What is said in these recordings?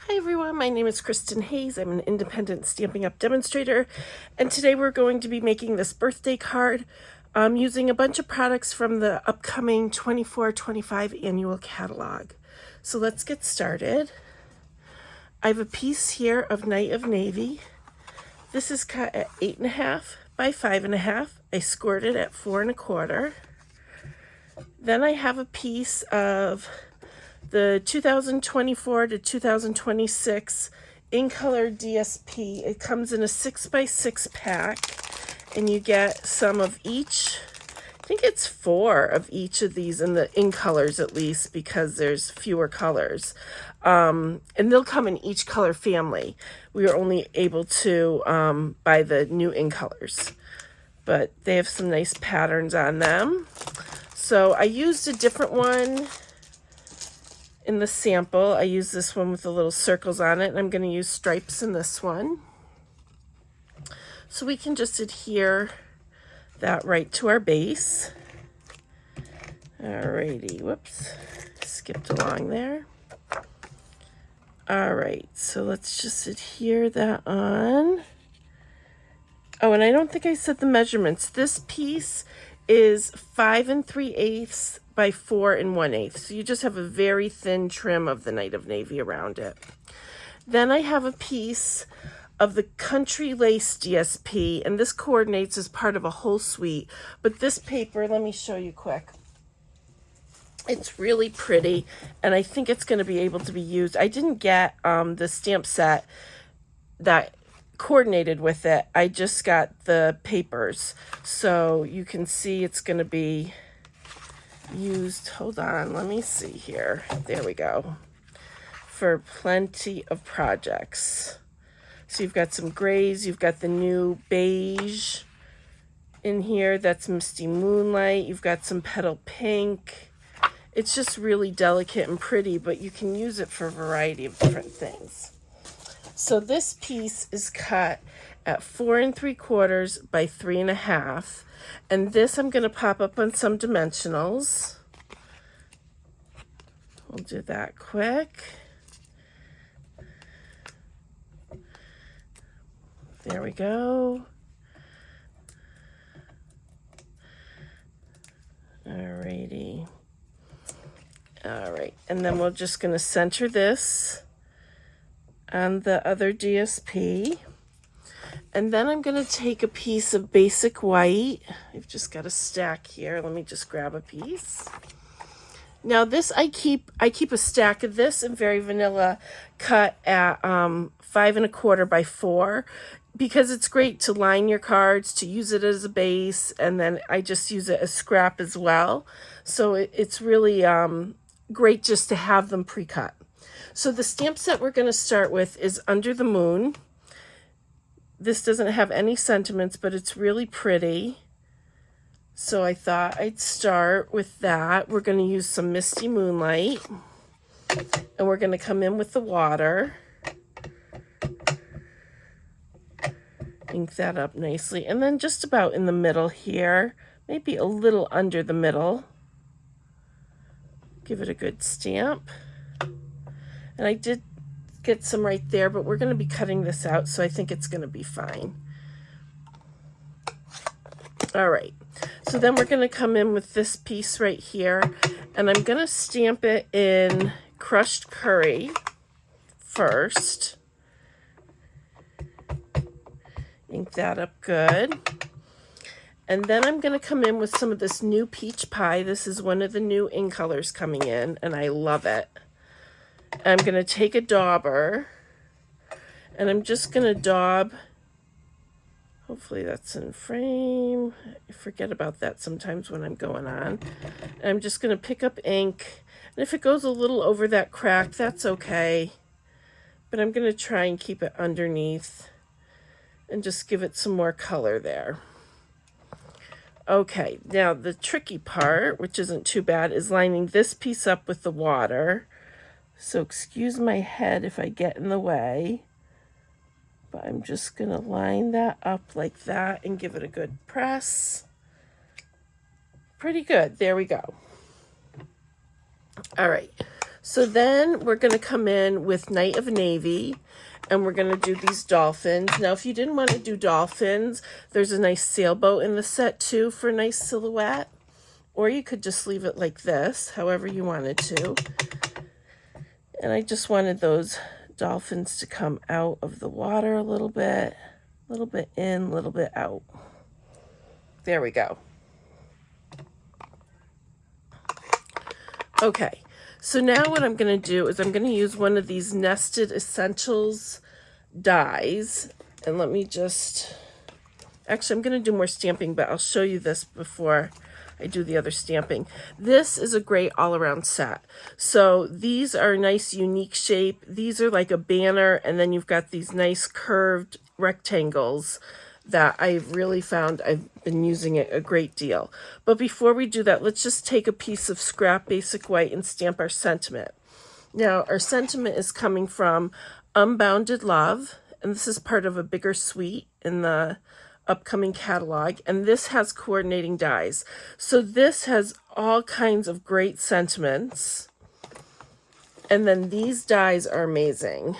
Hi everyone, my name is Kristin Hayes. I'm an independent Stampin' Up! Demonstrator, and today we're going to be making this birthday card using a bunch of products from the upcoming 24-25 annual catalog. So let's get started. I have a piece here of Night of Navy. This is cut at 8.5 by 5.5. I scored it at 4 1/4. Then I have a piece of the 2024 to 2026 in color DSP. It comes in a 6x6 pack, and you get some of each. I think it's 4 of each of these in colors, at least, because there's fewer colors. And they'll come in each color family. We are only able to buy the new in colors, but they have some nice patterns on them. So I used a different one in the sample. I use this one with the little circles on it, and I'm going to use stripes in this one. So we can just adhere that right to our base. Alrighty, whoops, skipped along there. Alright, so let's just adhere that on. Oh, and I don't think I said the measurements. This piece is 5 3/8 by 4 1/8. So you just have a very thin trim of the Night of Navy around it. Then I have a piece of the Country Lace DSP, and this coordinates as part of a whole suite. But this paper, let me show you quick. It's really pretty, and I think it's going to be able to be used. I didn't get the stamp set that coordinated with it. I just got the papers, so you can see it's going to be used. Hold on, let me see here. There we go. For plenty of projects. So you've got some grays, you've got the new beige in here, that's Misty Moonlight, you've got some petal pink. It's just really delicate and pretty, but you can use it for a variety of different things. So this piece is cut at 4 3/4 by 3 1/2. And this I'm going to pop up on some dimensionals. We'll do that quick. There we go. Alrighty. Alright, and then we're just going to center this on the other DSP. And then I'm going to take a piece of basic white. I've just got a stack here. Let me just grab a piece. Now this, I keep a stack of this in Very Vanilla cut at 5 1/4 by 4, because it's great to line your cards, to use it as a base, and then I just use it as scrap as well. So it's really great just to have them pre-cut. So the stamp set we're going to start with is Under the Moon. This doesn't have any sentiments, but it's really pretty. So I thought I'd start with that. We're going to use some Misty Moonlight, and we're going to come in with the water. Ink that up nicely. And then just about in the middle here, maybe a little under the middle. Give it a good stamp. And I did get some right there, but we're going to be cutting this out, so I think it's going to be fine. All right, so then we're going to come in with this piece right here, and I'm going to stamp it in crushed curry first. Ink that up good. And then I'm going to come in with some of this new peach pie. This is one of the new in colors coming in, and I love it. I'm going to take a dauber, and I'm just going to daub. Hopefully that's in frame. I forget about that sometimes when I'm going on. And I'm just going to pick up ink, and if it goes a little over that crack, that's okay. But I'm going to try and keep it underneath and just give it some more color there. Okay, now the tricky part, which isn't too bad, is lining this piece up with the water. So excuse my head if I get in the way, but I'm just going to line that up like that and give it a good press. Pretty good. There we go. All right. So then we're going to come in with Night of Navy, and we're going to do these dolphins. Now, if you didn't want to do dolphins, there's a nice sailboat in the set too for a nice silhouette. Or you could just leave it like this, however you wanted to. And I just wanted those dolphins to come out of the water a little bit in, a little bit out. There we go. Okay, so now what I'm going to do is I'm going to use one of these Nested Essentials dies. And let me just, actually I'm going to do more stamping, but I'll show you this before I do the other stamping. This is a great all-around set. So these are a nice unique shape. These are like a banner, and then you've got these nice curved rectangles that I've really found I've been using it a great deal. But before we do that, let's just take a piece of scrap basic white and stamp our sentiment. Now, our sentiment is coming from Unbounded Love, and this is part of a bigger suite in the upcoming catalog, and this has coordinating dies. So this has all kinds of great sentiments, and then these dies are amazing.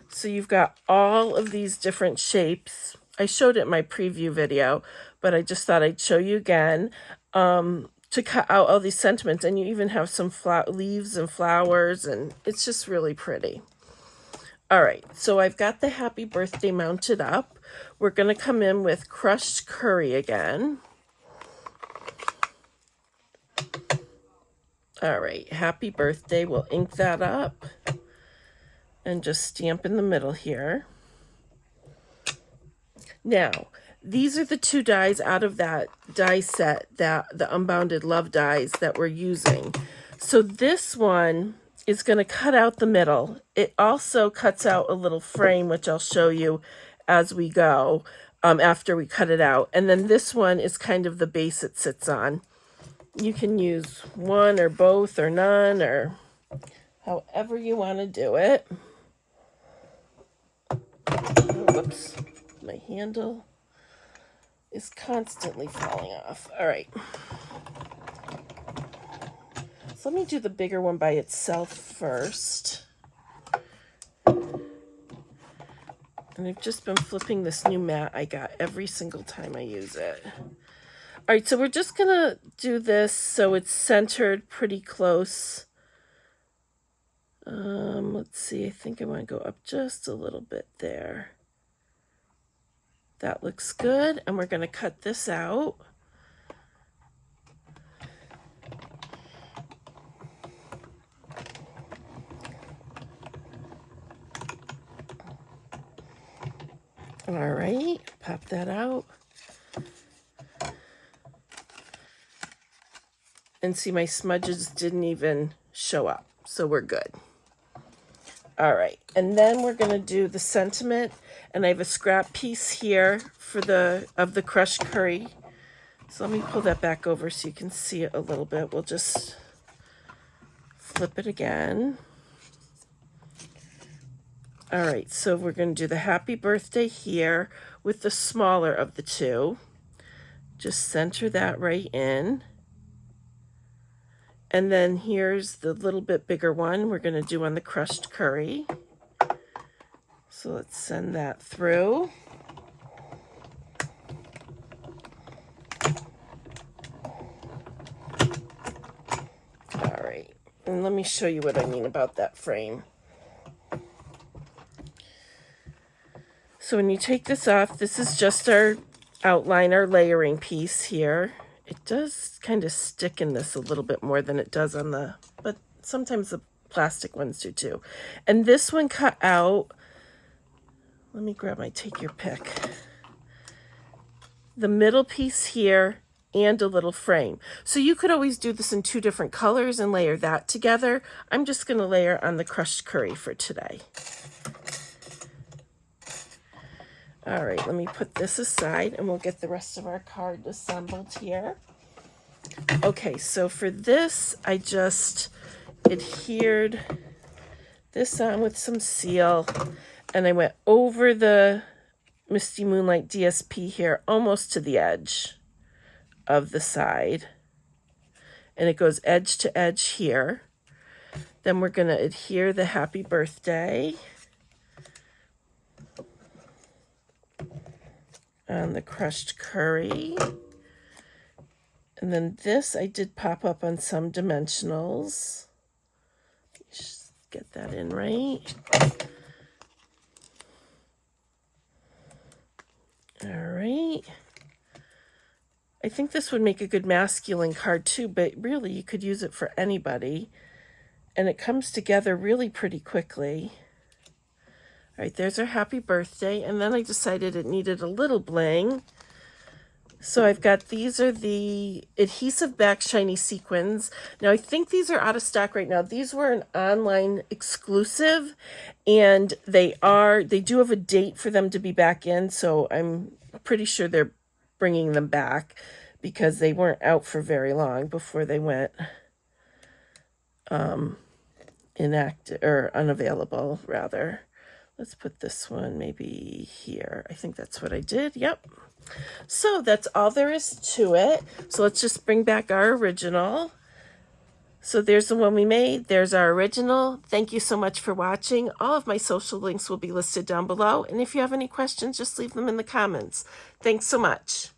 So you've got all of these different shapes. I showed it in my preview video, but I just thought I'd show you again to cut out all these sentiments, and you even have some leaves and flowers, and it's just really pretty. All right, so I've got the Happy Birthday mounted up. We're going to come in with Crushed Curry again. All right, Happy Birthday. We'll ink that up and just stamp in the middle here. Now, these are the two dies out of that die set, that the Unbounded Love dies that we're using. So this one is going to cut out the middle. It also cuts out a little frame, which I'll show you as we go after we cut it out. And then this one is kind of the base it sits on. You can use one or both or none or however you want to do it. Oh, whoops, my handle is constantly falling off. All right. So let me do the bigger one by itself first. And I've just been flipping this new mat I got every single time I use it. All right, so we're just going to do this so it's centered pretty close. Let's see, I think I want to go up just a little bit there. That looks good, and we're going to cut this out. All right, pop that out. And see, my smudges didn't even show up, so we're good. All right, and then we're gonna do the sentiment, and I have a scrap piece here for the crushed curry. So let me pull that back over so you can see it a little bit. We'll just flip it again. All right, so we're going to do the Happy Birthday here with the smaller of the two. Just center that right in. And then here's the little bit bigger one we're going to do on the crushed curry. So let's send that through. All right, and let me show you what I mean about that frame. So when you take this off, this is just our outline, our layering piece here. It does kind of stick in this a little bit more than it does on the, but sometimes the plastic ones do too. And this one cut out, let me grab my take your pick. The middle piece here and a little frame. So you could always do this in two different colors and layer that together. I'm just going to layer on the crushed curry for today. All right, let me put this aside and we'll get the rest of our card assembled here. Okay, so for this, I just adhered this on with some seal, and I went over the Misty Moonlight DSP here almost to the edge of the side. And it goes edge to edge here. Then we're going to adhere the happy birthday on the crushed curry. And then this I did pop up on some dimensionals. Just get that in right. All right. I think this would make a good masculine card too, but really you could use it for anybody. And it comes together really pretty quickly. All right, there's our happy birthday. And then I decided it needed a little bling. So I've got, these are the adhesive back shiny sequins. Now I think these are out of stock right now. These were an online exclusive, and they do have a date for them to be back in. So I'm pretty sure they're bringing them back because they weren't out for very long before they went inactive or unavailable rather. Let's put this one maybe here. I think that's what I did. Yep. So that's all there is to it. So let's just bring back our original. So there's the one we made. There's our original. Thank you so much for watching. All of my social links will be listed down below. And if you have any questions, just leave them in the comments. Thanks so much.